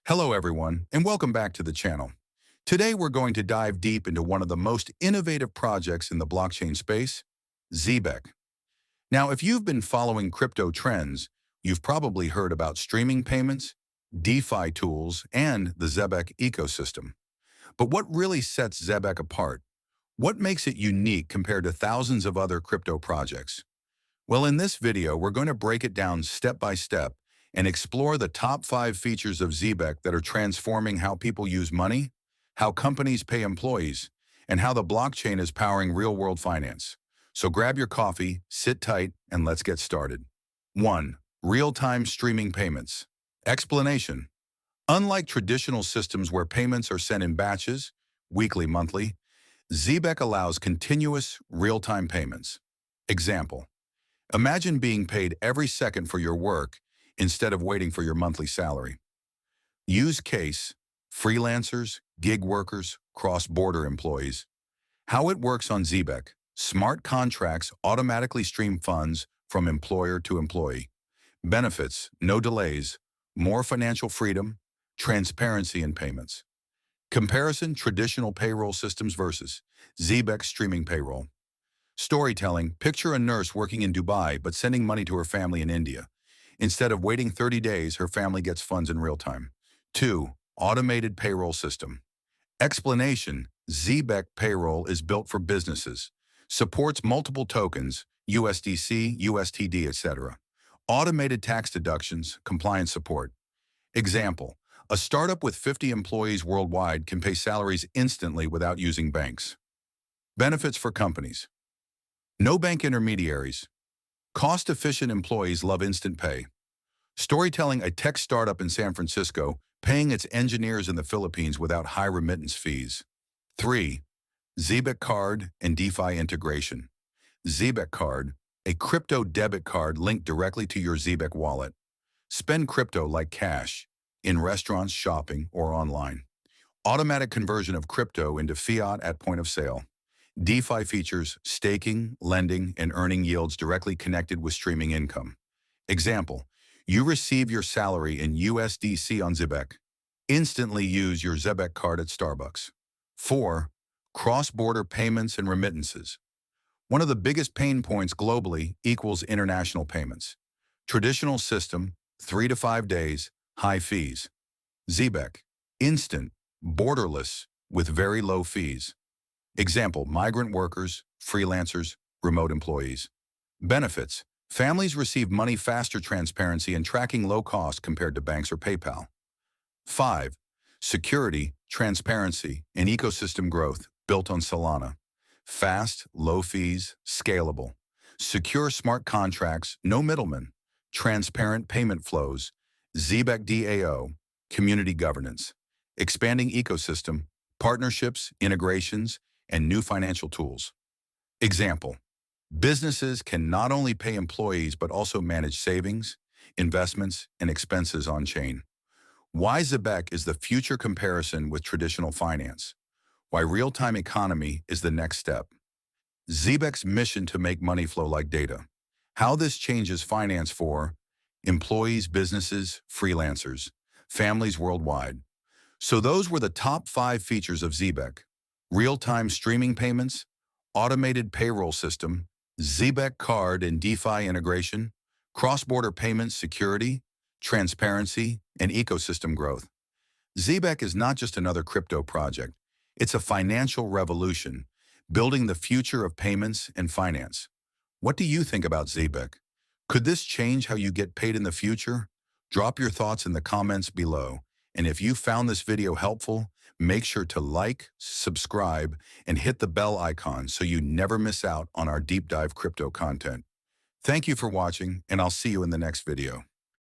Hello everyone, and welcome back to the channel. Today we're going to dive deep into one of the most innovative projects in the blockchain space, Zebec. Now, if you've been following crypto trends, you've probably heard about streaming payments, DeFi tools, and the Zebec ecosystem. But what really sets Zebec apart? What makes it unique compared to thousands of other crypto projects? Well, in this video, we're going to break it down step by step and explore the top 5 features of Zebec that are transforming how people use money, how companies pay employees, and how the blockchain is powering real-world finance. So grab your coffee, sit tight, and let's get started. 1. Real-time streaming payments. Explanation. Unlike traditional systems where payments are sent in batches, weekly, monthly, Zebec allows continuous, real-time payments. Example. Imagine being paid every second for your work instead of waiting for your monthly salary. Use case, freelancers, gig workers, cross-border employees. How it works on Zebec. Smart contracts automatically stream funds from employer to employee. Benefits, no delays, more financial freedom, transparency in payments. Comparison, traditional payroll systems versus Zebec streaming payroll. Storytelling, picture a nurse working in Dubai but sending money to her family in India. Instead of waiting 30 days, her family gets funds in real time. 2. Automated payroll system. Explanation, Zebec Payroll is built for businesses. Supports multiple tokens, USDC, USTD, etc. Automated tax deductions, compliance support. Example, a startup with 50 employees worldwide can pay salaries instantly without using banks. Benefits for companies. No bank intermediaries. Cost-efficient employees love instant pay. Storytelling, a tech startup in San Francisco paying its engineers in the Philippines without high remittance fees. 3. Zebec card and DeFi integration. Zebec card, a crypto debit card linked directly to your Zebec wallet. Spend crypto like cash, in restaurants, shopping, or online. Automatic conversion of crypto into fiat at point of sale. DeFi features staking, lending, and earning yields directly connected with streaming income. Example, you receive your salary in USDC on Zebec. Instantly use your Zebec card at Starbucks. 4. Cross-border payments and remittances. One of the biggest pain points globally equals international payments. Traditional system, 3 to 5 days, high fees. Zebec, instant, borderless, with very low fees. Example, migrant workers, freelancers, remote employees. Benefits, families receive money faster, transparency and tracking, low cost compared to banks or PayPal. 5. Security, transparency, and ecosystem growth built on Solana. Fast, low fees, scalable. Secure smart contracts, no middlemen. Transparent payment flows. Zebec DAO, community governance. Expanding ecosystem, partnerships, integrations, and new financial tools. Example, businesses can not only pay employees but also manage savings, investments, and expenses on-chain. Why Zebec is the future comparison with traditional finance. Why real-time economy is the next step. Zebec's mission to make money flow like data. How this changes finance for employees, businesses, freelancers, families worldwide. So those were the top 5 features of Zebec. Real-time streaming payments, automated payroll system, Zebec card and DeFi integration, cross-border payments security, transparency, and ecosystem growth. Zebec is not just another crypto project. It's a financial revolution, building the future of payments and finance. What do you think about Zebec? Could this change how you get paid in the future? Drop your thoughts in the comments below. And if you found this video helpful, make sure to like, subscribe, and hit the bell icon so you never miss out on our deep dive crypto content. Thank you for watching, and I'll see you in the next video.